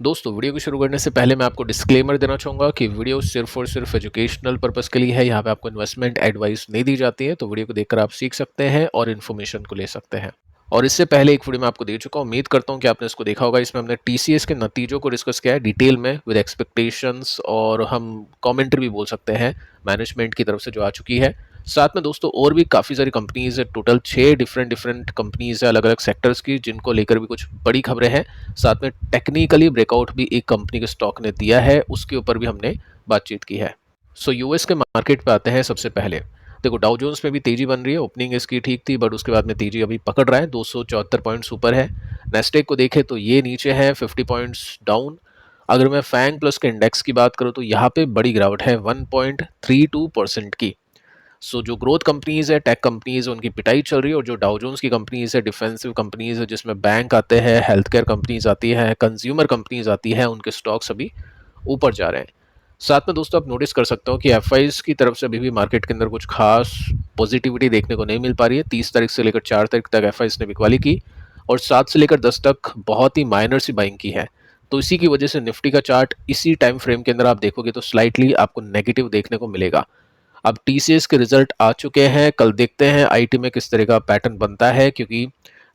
दोस्तों वीडियो को शुरू करने से पहले मैं आपको डिस्क्लेमर देना चाहूँगा कि वीडियो सिर्फ और सिर्फ एजुकेशनल पर्पस के लिए है। यहाँ पे आपको इन्वेस्टमेंट एडवाइस नहीं दी जाती है, तो वीडियो को देखकर आप सीख सकते हैं और इन्फॉर्मेशन को ले सकते हैं। और इससे पहले एक वीडियो मैं आपको दे चुका हूँ, उम्मीद करता हूँ कि आपने इसको देखा होगा। इसमें हमने टीसीएस के नतीजों को डिस्कस किया है डिटेल में विद एक्सपेक्टेशंस, और हम कमेंट्री भी बोल सकते हैं मैनेजमेंट की तरफ से जो आ चुकी है। साथ में दोस्तों और भी काफ़ी सारी कंपनीज है, टोटल 6 डिफरेंट कंपनीज है अलग अलग सेक्टर्स की, जिनको लेकर भी कुछ बड़ी खबरें हैं। साथ में टेक्निकली ब्रेकआउट भी एक कंपनी के स्टॉक ने दिया है, उसके ऊपर भी हमने बातचीत की है। सो यूएस के मार्केट पे आते हैं। सबसे पहले देखो डाउ जोन्स में भी तेजी बन रही है, ओपनिंग इसकी ठीक थी बट उसके बाद में तेजी अभी पकड़ रहा है, 274 पॉइंट्स ऊपर है। नेस्टेक को देखें तो ये नीचे है, 50 पॉइंट्स डाउन। अगर मैं फैंग प्लस के इंडेक्स की बात करूँ तो यहाँ पे बड़ी गिरावट है 1.32% की। सो जो ग्रोथ कंपनीज है, टेक कंपनीज है, उनकी पिटाई चल रही है। और जो डाउ जोन्स की कंपनीज है, डिफेंसिव कंपनीज है, जिसमें बैंक आते हैं, हेल्थ केयर कंपनीज आती है, कंज्यूमर कंपनीज आती है, उनके स्टॉक्स अभी ऊपर जा रहे हैं। साथ में दोस्तों आप नोटिस कर सकते हो कि एफआईज की तरफ से अभी भी मार्केट के अंदर कुछ खास पॉजिटिविटी देखने को नहीं मिल पा रही है। 30 तारीख से लेकर 4 तारीख तक एफआईज ने बिकवाली की और 7 से लेकर 10 तक बहुत ही माइनर सी बाइंग की है। तो इसी की वजह से निफ्टी का चार्ट इसी टाइम फ्रेम के अंदर आप देखोगे तो स्लाइटली आपको नेगेटिव देखने को मिलेगा। अब टीसीएस के रिजल्ट आ चुके हैं, कल देखते हैं आईटी में किस तरह का पैटर्न बनता है, क्योंकि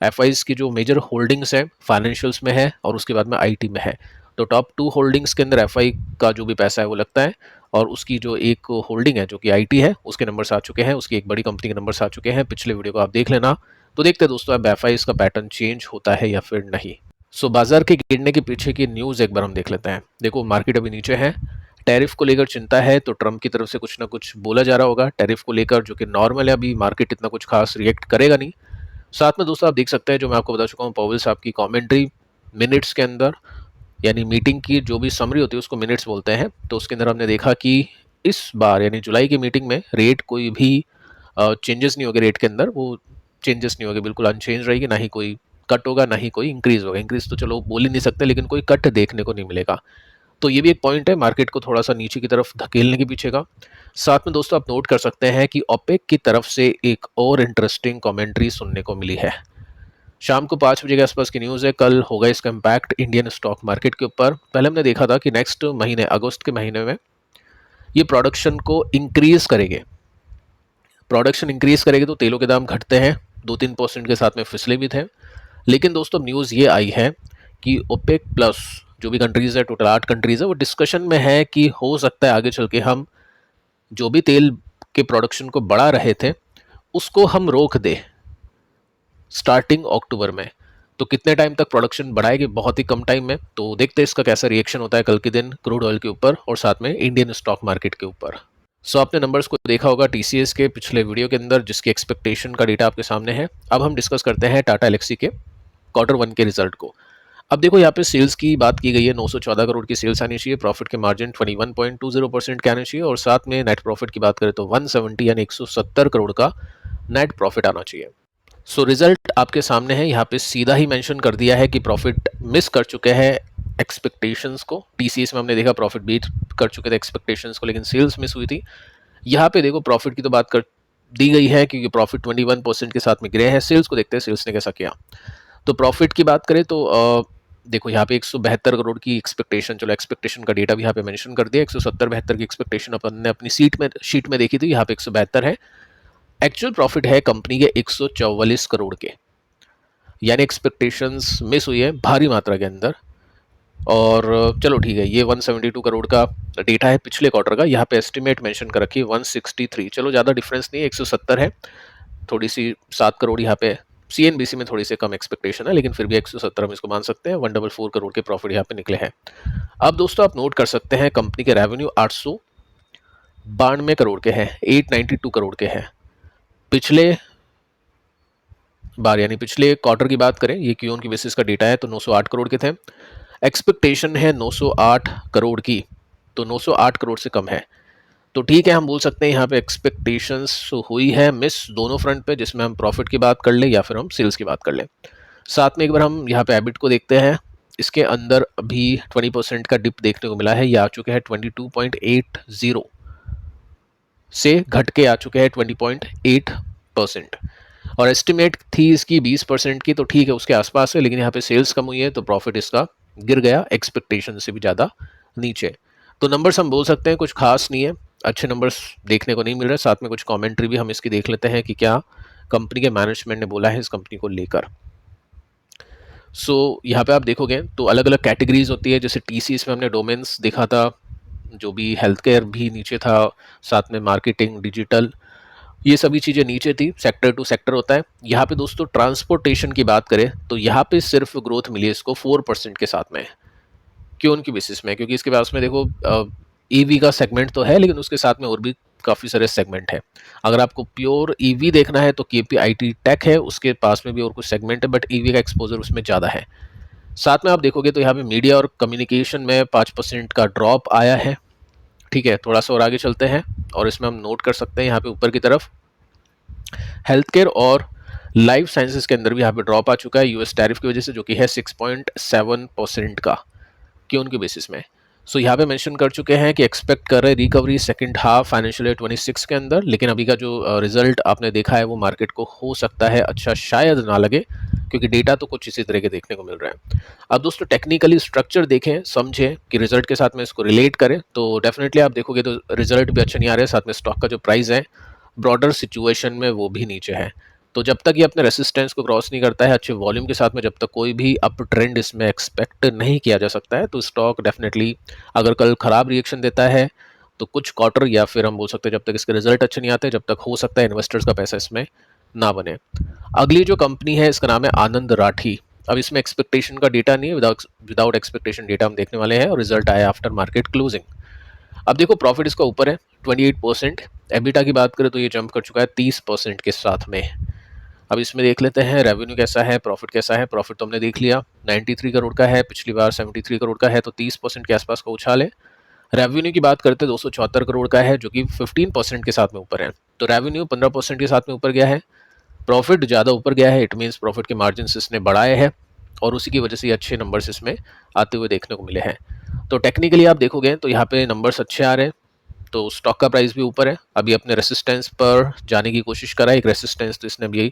एफआईज की जो मेजर होल्डिंग्स है फाइनेंशियल्स में है और उसके बाद में आईटी में है। तो टॉप 2 होल्डिंग्स के अंदर एफआई का जो भी पैसा है वो लगता है, और उसकी जो एक होल्डिंग है जो कि आईटी है उसके नंबर्स आ चुके हैं, उसकी एक बड़ी कंपनी के नंबर्स आ चुके हैं। पिछले वीडियो को आप देख लेना। तो देखते हैं दोस्तों अब एफआई का पैटर्न चेंज होता है या फिर नहीं। सो बाजार के गिरने के पीछे की न्यूज़ एक बार हम देख लेते हैं। देखो मार्केट अभी नीचे है, टैरिफ को लेकर चिंता है, तो ट्रम्प की तरफ से कुछ ना कुछ बोला जा रहा होगा टैरिफ को लेकर, जो कि नॉर्मल है। अभी मार्केट इतना कुछ खास रिएक्ट करेगा नहीं। साथ में दोस्तों आप देख सकते हैं जो मैं आपको बता चुका हूँ, पॉवेल साहब की कमेंट्री मिनट्स के अंदर, यानी मीटिंग की जो भी समरी होती है उसको मिनट्स बोलते हैं। तो उसके अंदर हमने देखा कि इस बार यानी जुलाई की मीटिंग में रेट कोई भी चेंजेस नहीं होगा। रेट के अंदर वो चेंजेस नहीं होगा, बिल्कुल अनचेंज रहेगी। ना ही कोई कट होगा, ना ही कोई इंक्रीज होगा। इंक्रीज तो चलो बोल ही नहीं सकते, लेकिन कोई कट देखने को नहीं मिलेगा। तो ये भी एक पॉइंट है मार्केट को थोड़ा सा नीचे की तरफ धकेलने के पीछे का। साथ में दोस्तों आप नोट कर सकते हैं कि ओपेक की तरफ से एक और इंटरेस्टिंग कमेंट्री सुनने को मिली है। शाम को 5 बजे के आसपास की न्यूज़ है, कल होगा इसका इम्पैक्ट इंडियन स्टॉक मार्केट के ऊपर। पहले हमने देखा था कि नेक्स्ट महीने अगस्त के महीने में ये प्रोडक्शन को इंक्रीज करेंगे। प्रोडक्शन इंक्रीज करेगी तो तेलों के दाम घटते हैं, 2-3% के साथ में फिसले भी थे। लेकिन दोस्तों न्यूज़ ये आई है कि ओपेक प्लस जो भी कंट्रीज़ है, टोटल 8 कंट्रीज़ है, वो डिस्कशन में है कि हो सकता है आगे चल के हम जो भी तेल के प्रोडक्शन को बढ़ा रहे थे उसको हम रोक दें स्टार्टिंग अक्टूबर में। तो कितने टाइम तक प्रोडक्शन बढ़ाएगी? बहुत ही कम टाइम में। तो देखते हैं इसका कैसा रिएक्शन होता है कल के दिन क्रूड ऑयल के ऊपर और साथ में इंडियन स्टॉक मार्केट के ऊपर। सो आपने नंबर्स को देखा होगा टीसीएस के पिछले वीडियो के अंदर, जिसकी एक्सपेक्टेशन का डेटा आपके सामने है। अब हम डिस्कस करते हैं टाटा एलेक्सी के Q1 के रिजल्ट को। अब देखो यहाँ पे सेल्स की बात की गई है, 914 करोड़ की सेल्स आनी चाहिए, प्रॉफिट के मार्जिन 21.20% के आने चाहिए, और साथ में नेट प्रॉफिट की बात करें तो 170 यानी 170 करोड़ का नेट प्रॉफिट आना चाहिए। सो रिजल्ट आपके सामने है। यहाँ पे सीधा ही मेंशन कर दिया है कि प्रॉफिट मिस कर चुके हैं एक्सपेक्टेशंस को। टीसीएस में हमने देखा प्रॉफिट बीट कर चुके थे एक्सपेक्टेशंस को, लेकिन सेल्स मिस हुई थी। यहाँ पे देखो प्रॉफिट की तो बात कर दी गई है क्योंकि प्रॉफिट 21% के साथ में गिरे हैं। सेल्स को देखते हैं सेल्स ने कैसा किया। तो प्रॉफिट की बात करें तो देखो यहाँ पे 172 करोड़ की एक्सपेक्टेशन, चलो एक्सपेक्टेशन का डेटा भी यहाँ पे मेंशन कर दिया। 170-72 की एक्सपेक्टेशन अपन ने अपनी शीट में देखी थी, यहाँ पे 172 है। एक्चुअल प्रॉफिट है कंपनी के 144 करोड़ के, यानी एक्सपेक्टेशंस मिस हुई है भारी मात्रा के अंदर। और चलो ठीक है, ये 172 करोड़ का डेटा है पिछले क्वार्टर का। यहाँ पे एस्टिमेट मेंशन कर रखी है 163, चलो ज़्यादा डिफरेंस नहीं है, 170 है, थोड़ी सी 7 करोड़ यहाँ पे सीएनबीसी में थोड़ी सी कम एक्सपेक्टेशन है, लेकिन फिर भी 170 हम इसको मान सकते हैं। 144 करोड़ के प्रॉफिट यहाँ पे निकले हैं। अब दोस्तों आप नोट कर सकते हैं कंपनी के रेवेन्यू 892 करोड़ के हैं, 892 करोड़ के हैं। पिछले बार यानी पिछले क्वार्टर की बात करें, ये क्यूओन की बेसिस का डेटा है, तो 908 करोड़ के थे। एक्सपेक्टेशन है 908 करोड़ की, तो 908 करोड़ से कम है। तो ठीक है, हम बोल सकते हैं यहाँ पे एक्सपेक्टेशंस हुई है मिस दोनों फ्रंट पे, जिसमें हम प्रॉफिट की बात कर ले या फिर हम सेल्स की बात कर ले। साथ में एक बार हम यहाँ पे एबिट को देखते हैं। इसके अंदर अभी 20% का डिप देखने को मिला है, ये आ चुके हैं 22.80 से घट के आ चुके हैं 20.8%। और एस्टिमेट थी इसकी 20% की, तो ठीक है उसके आसपास है, लेकिन यहाँ पे सेल्स कम हुई है तो प्रॉफिट इसका गिर गया एक्सपेक्टेशन से भी ज़्यादा नीचे। तो नंबर्स हम बोल सकते हैं कुछ खास नहीं है, अच्छे नंबर्स देखने को नहीं मिल रहे। साथ में कुछ कमेंट्री भी हम इसकी देख लेते हैं कि क्या कंपनी के मैनेजमेंट ने बोला है इस कंपनी को लेकर। यहाँ पे आप देखोगे तो अलग अलग कैटेगरीज होती है, जैसे टीसीएस में हमने डोमेन्स देखा था, जो भी हेल्थ केयर भी नीचे था, साथ में मार्केटिंग, डिजिटल, ये सभी चीज़ें नीचे थी। सेक्टर टू सेक्टर होता है। यहाँ पे दोस्तों ट्रांसपोर्टेशन की बात करें तो यहाँ पे सिर्फ ग्रोथ मिली है इसको 4% के साथ में। क्यों उनकी बेसिस में? क्योंकि इसके पास में देखो ईवी का सेगमेंट तो है, लेकिन उसके साथ में और भी काफ़ी सारे सेगमेंट है। अगर आपको प्योर ईवी देखना है तो केपीआईटी टेक है, उसके पास में भी और कुछ सेगमेंट है, बट ईवी का एक्सपोजर उसमें ज़्यादा है। साथ में आप देखोगे तो यहाँ पे मीडिया और कम्युनिकेशन में 5% का ड्रॉप आया है। ठीक है, थोड़ा सा और आगे चलते हैं और इसमें हम नोट कर सकते हैं यहाँ पे ऊपर की तरफ हेल्थ केयर और लाइफ साइंसेज के अंदर भी यहाँ पे ड्रॉप आ चुका है यूएस टैरिफ की वजह से, जो कि है 6.7% का। क्यों उनके बेसिस में? यहाँ पे मेंशन कर चुके हैं कि एक्सपेक्ट कर रहे हैं recovery second half financial year 26 के अंदर, लेकिन अभी का जो रिजल्ट आपने देखा है वो मार्केट को हो सकता है अच्छा शायद ना लगे, क्योंकि डेटा तो कुछ इसी तरह के देखने को मिल रहा है। अब दोस्तों टेक्निकली स्ट्रक्चर देखें, समझें कि रिजल्ट के साथ में इसको रिलेट करें, तो डेफिनेटली आप देखोगे तो रिजल्ट भी अच्छे नहीं आ रहे, साथ में स्टॉक का जो प्राइस है ब्रॉडर सिचुएशन में वो भी नीचे है। तो जब तक ये अपने रेसिस्टेंस को क्रॉस नहीं करता है अच्छे वॉल्यूम के साथ में, जब तक कोई भी अप ट्रेंड इसमें एक्सपेक्ट नहीं किया जा सकता है, तो स्टॉक डेफिनेटली अगर कल खराब रिएक्शन देता है तो कुछ क्वार्टर या फिर हम बोल सकते हैं जब तक इसके रिजल्ट अच्छे नहीं आते, जब तक हो सकता है इन्वेस्टर्स का पैसा इसमें ना बने। अगली जो कंपनी है इसका नाम है आनंद राठी। अब इसमें एक्सपेक्टेशन का डेटा नहीं है, विदाउट एक्सपेक्टेशन डेटा हम देखने वाले हैं, और रिजल्ट आया आफ्टर मार्केट क्लोजिंग। अब देखो प्रॉफिट इसका ऊपर है 28%। एबिटा की बात करें तो ये जंप कर चुका है 30% के साथ में। अब इसमें देख लेते हैं रेवेन्यू कैसा है, प्रॉफिट कैसा है। प्रॉफिट तो हमने देख लिया 93 करोड़ का है, पिछली बार 73 करोड़ का है, तो 30% के आसपास का उछाल है। रेवेन्यू की बात करते हैं 274 करोड़ का है, जो कि 15% के साथ में ऊपर है। तो रेवेन्यू 15% के साथ में ऊपर गया है, प्रॉफिट ज़्यादा ऊपर गया है, इट मीन्स प्रॉफिट के मार्जिन इसने बढ़ाए हैं, और उसी की वजह से अच्छे नंबर्स इसमें आते हुए देखने को मिले हैं। तो टेक्निकली आप देखोगे तो यहाँ पे नंबर्स अच्छे आ रहे हैं, तो स्टॉक का प्राइस भी ऊपर है। अभी अपने रेसिस्टेंस पर जाने की कोशिश करा है, एक रेसिस्टेंस तो इसने अभी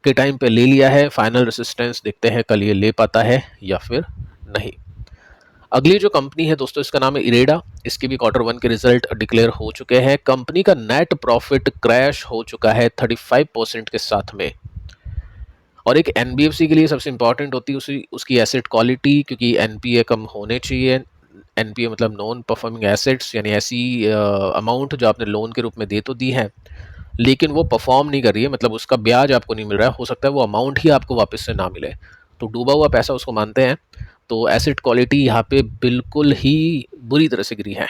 के टाइम पे ले लिया है। फाइनल रेसिस्टेंस देखते हैं कल ये ले पाता है या फिर नहीं। अगली जो कंपनी है दोस्तों इसका नाम है इरेडा। इसके भी Q1 के रिजल्ट डिक्लेयर हो चुके हैं। कंपनी का नेट प्रॉफिट क्रैश हो चुका है 35% के साथ में, और एक एनबीएफसी के लिए सबसे इंपॉर्टेंट होती है उसकी एसेट क्वालिटी, क्योंकि एनपीए कम होने चाहिए। एनपीए मतलब नॉन परफॉर्मिंग एसेट्स, यानी ऐसी अमाउंट जो आपने लोन के रूप में दे तो दी है लेकिन वो परफॉर्म नहीं कर रही है, मतलब उसका ब्याज आपको नहीं मिल रहा है, हो सकता है वो अमाउंट ही आपको वापस से ना मिले, तो डूबा हुआ पैसा उसको मानते हैं। तो एसेट क्वालिटी यहाँ पे बिल्कुल ही बुरी तरह से गिरी है।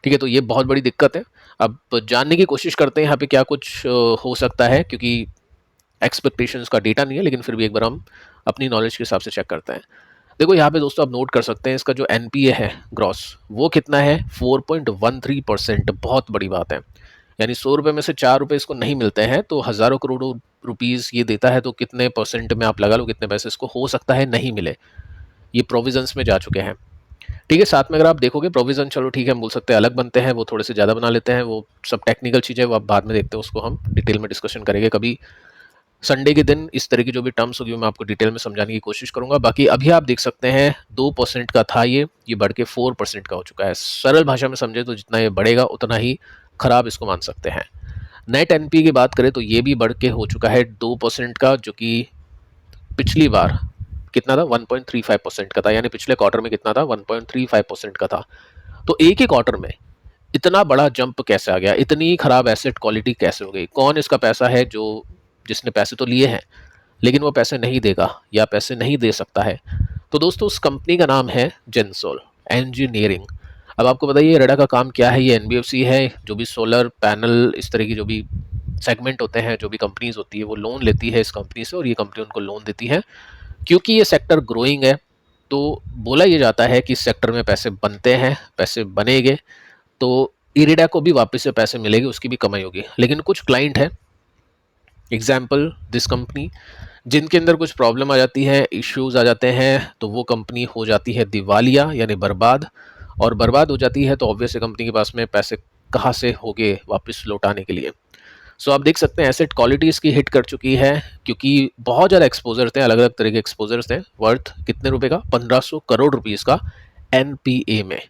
ठीक है, तो ये बहुत बड़ी दिक्कत है। अब जानने की कोशिश करते हैं यहाँ पे क्या कुछ हो सकता है, क्योंकि एक्सपेक्टेशंस का डेटा नहीं है, लेकिन फिर भी एक बार हम अपनी नॉलेज के हिसाब से चेक करते हैं। देखो यहाँ पे दोस्तों आप नोट कर सकते हैं इसका जो एनपीए है ग्रॉस, वो कितना है 4.13%। बहुत बड़ी बात है, यानी 100 रुपये में से 4 रुपये इसको नहीं मिलते हैं, तो हज़ारों करोड़ों रुपीज़ ये देता है, तो कितने परसेंट में आप लगा लो कितने पैसे इसको हो सकता है नहीं मिले। ये प्रोविजंस में जा चुके हैं। ठीक है, साथ में अगर आप देखोगे प्रोविजन, चलो ठीक है हम बोल सकते हैं अलग बनते हैं, वो थोड़े से ज़्यादा बना लेते हैं, वो सब टेक्निकल चीज़ें वो आप बाद में देखते हैं, उसको हम डिटेल में डिस्कशन करेंगे कभी संडे के दिन। इस तरह की जो भी टर्म्स होगी मैं आपको डिटेल में समझाने की कोशिश करूंगा। बाकी अभी आप देख सकते हैं 2% का था ये बढ़ के 4% का हो चुका है। सरल भाषा में समझे तो जितना ये बढ़ेगा उतना ही खराब इसको मान सकते हैं। नेट एनपी की बात करें तो ये भी बढ़ के हो चुका है 2% का, जो कि पिछली बार कितना था 1.35% का था, यानी पिछले क्वार्टर में कितना था 1.35% का था। तो एक ही क्वार्टर में इतना बड़ा जंप कैसे आ गया, इतनी खराब एसेट क्वालिटी कैसे हो गई? कौन इसका पैसा है जो जिसने पैसे तो लिए हैं लेकिन वो पैसे नहीं देगा या पैसे नहीं दे सकता है? तो दोस्तों उस कंपनी का नाम है जेंसोल इंजीनियरिंग। अब आपको बताइए रेडा का काम क्या है? ये एनबीएफसी है, जो भी सोलर पैनल इस तरह की जो भी सेगमेंट होते हैं, जो भी कंपनीज होती है वो लोन लेती है इस कंपनी से, और ये कंपनी उनको लोन देती है। क्योंकि ये सेक्टर ग्रोइंग है तो बोला ये जाता है कि इस सेक्टर में पैसे बनते हैं, पैसे बनेंगे तो इरिडा को भी वापस से पैसे मिलेंगे, उसकी भी कमाई होगी। लेकिन कुछ क्लाइंट है, एग्जाम्पल दिस कंपनी, जिनके अंदर कुछ प्रॉब्लम आ जाती है, इश्यूज आ जाते हैं, तो वो कंपनी हो जाती है दिवालिया यानी बर्बाद, और बर्बाद हो जाती है तो ऑब्वियसली कंपनी के पास में पैसे कहाँ से होंगे वापस लौटाने के लिए। सो आप देख सकते हैं एसेट क्वालिटी इसकी हिट कर चुकी है, क्योंकि बहुत ज़्यादा एक्सपोजर थे, अलग अलग तरह के एक्सपोजर्स थे, वर्थ कितने रुपए का, 1500 करोड़ रुपीस का एनपीए में।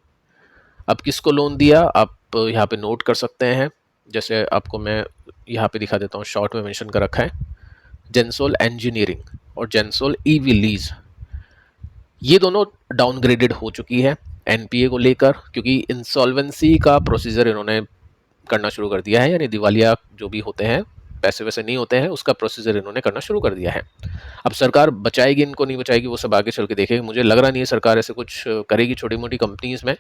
अब किसको लोन दिया आप यहाँ पे नोट कर सकते हैं, जैसे आपको मैं यहाँ पे दिखा देता हूँ, शॉर्ट में मेंशन कर रखा है, जेंसोल इंजीनियरिंग और जेंसोल ईवी लीज, ये दोनों डाउनग्रेडेड हो चुकी है एनपीए को लेकर, क्योंकि इंसॉल्वेंसी का प्रोसीजर इन्होंने करना शुरू कर दिया है, यानी दिवालिया जो भी होते हैं, पैसे वैसे नहीं होते हैं, उसका प्रोसीजर इन्होंने करना शुरू कर दिया है। अब सरकार बचाएगी इनको नहीं बचाएगी वो सब आगे चल के देखेगी, मुझे लग रहा नहीं है सरकार ऐसे कुछ करेगी छोटी मोटी कंपनीज में।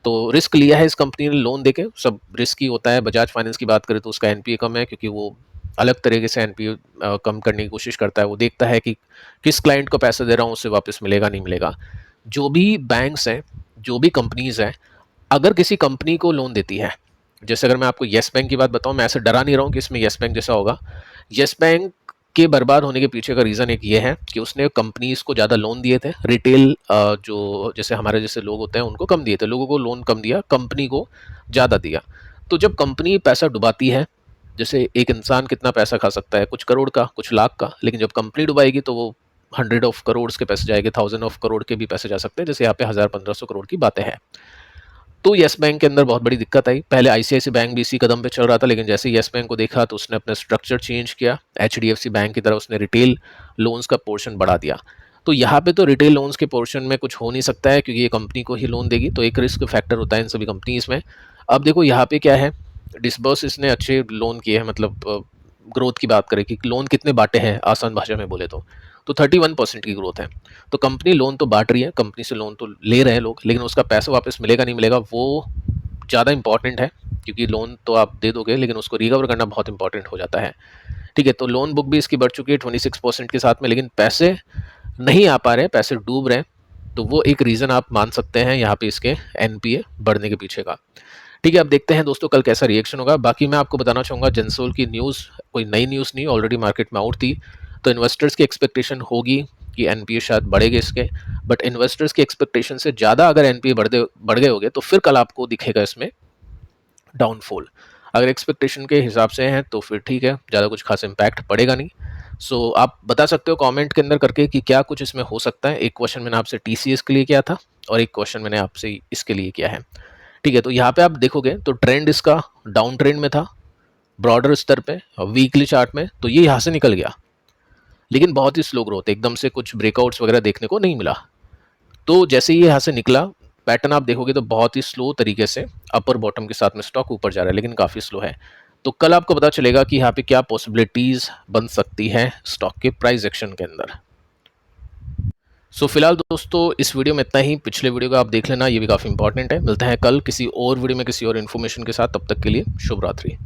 तो रिस्क लिया है इस कंपनी ने लोन देके, सब रिस्क ही होता है। बजाज फाइनेंस की बात करें तो उसका एनपीए कम है, क्योंकि वो अलग तरीके से एनपीए कम करने की कोशिश करता है, वो देखता है कि किस क्लाइंट को पैसा दे रहा हूँ उससे वापस मिलेगा नहीं मिलेगा। जो भी बैंक्स हैं, जो भी कंपनीज हैं, अगर किसी कंपनी को लोन देती है, जैसे अगर मैं आपको येस बैंक की बात बताऊं, मैं ऐसे डरा नहीं रहा हूं कि इसमें येस बैंक जैसा होगा। येस बैंक के बर्बाद होने के पीछे का रीज़न एक ये है कि उसने कंपनीज को ज़्यादा लोन दिए थे, रिटेल जो जैसे हमारे जैसे लोग होते हैं उनको कम दिए थे, लोगों को लोन कम दिया, कंपनी को ज़्यादा दिया। तो जब कंपनी पैसा डुबाती है, जैसे एक इंसान कितना पैसा खा सकता है, कुछ करोड़ का, कुछ लाख का, लेकिन जब कंपनी डुबाएगी तो वो 100 ऑफ करोड़ के पैसे जाएंगे, 1000 ऑफ करोड़ के भी पैसे जा सकते हैं, जैसे यहाँ पे 1000-1500 करोड़ की बातें हैं। तो येस बैंक के अंदर बहुत बड़ी दिक्कत आई। पहले आईसीआईसी बैंक भी इसी कदम पे चल रहा था, लेकिन जैसे येस बैंक को देखा तो उसने अपना स्ट्रक्चर चेंज किया, एचडीएफसी बैंक की तरह उसने रिटेल लोन्स का पोर्शन बढ़ा दिया। तो यहाँ पे तो रिटेल लोन्स के पोर्शन में कुछ हो नहीं सकता है, क्योंकि ये कंपनी को ही लोन देगी, तो एक रिस्क फैक्टर होता है इन सभी कंपनीज में। अब देखो यहाँ पे क्या है, डिसबर्स इसने अच्छे लोन किए हैं, मतलब ग्रोथ की बात करें कि लोन कितने बांटे हैं आसान भाषा में बोले तो 31% की ग्रोथ है। तो कंपनी लोन तो बांट रही है, कंपनी से लोन तो ले रहे हैं लोग, लेकिन उसका पैसा वापस मिलेगा नहीं मिलेगा वो ज़्यादा इंपॉर्टेंट है, क्योंकि लोन तो आप दे दोगे लेकिन उसको रिकवर करना बहुत इंपॉर्टेंट हो जाता है। ठीक है, तो लोन बुक भी इसकी बढ़ चुकी है 26% के साथ में, लेकिन पैसे नहीं आ पा रहे, पैसे डूब रहे हैं। तो वो एक रीज़न आप मान सकते हैं यहाँ पे इसके एनपीए बढ़ने के पीछे का। ठीक है, अब देखते हैं दोस्तों कल कैसा रिएक्शन होगा। बाकी मैं आपको बताना चाहूँगा जेंसोल की न्यूज़ कोई नई न्यूज़ नहीं, ऑलरेडी मार्केट में आउट थी। तो इन्वेस्टर्स की एक्सपेक्टेशन होगी कि एनपीए शायद बढ़ेगा इसके, बट इन्वेस्टर्स की एक्सपेक्टेशन से ज़्यादा अगर एनपीए बढ़ गए होंगे तो फिर कल आपको दिखेगा इसमें डाउनफॉल। अगर एक्सपेक्टेशन के हिसाब से हैं तो फिर ठीक है, ज़्यादा कुछ खास इम्पैक्ट पड़ेगा नहीं। सो आप बता सकते हो कमेंट के अंदर करके कि क्या कुछ इसमें हो सकता है। एक क्वेश्चन मैंने आपसे टीसीएस के लिए किया था और एक क्वेश्चन मैंने आपसे इसके लिए किया है। ठीक है, तो यहाँ पे आप देखोगे तो ट्रेंड इसका डाउन ट्रेंड में था ब्रॉडर स्तर पे, वीकली चार्ट में तो ये यहाँ से निकल गया, लेकिन बहुत ही स्लो ग्रोथ, एकदम से कुछ ब्रेकआउट्स वगैरह देखने को नहीं मिला। तो जैसे ही यहाँ से निकला, पैटर्न आप देखोगे तो बहुत ही स्लो तरीके से अपर बॉटम के साथ में स्टॉक ऊपर जा रहा है, लेकिन काफ़ी स्लो है। तो कल आपको पता चलेगा कि यहाँ पे क्या पॉसिबिलिटीज़ बन सकती है स्टॉक के प्राइस एक्शन के अंदर। सो फिलहाल दोस्तों इस वीडियो में इतना ही, पिछले वीडियो का आप देख लेना, ये भी काफ़ी इंपॉर्टेंट है। मिलते हैं कल किसी और वीडियो में किसी और इन्फॉर्मेशन के साथ, तब तक के लिए शुभ रात्रि।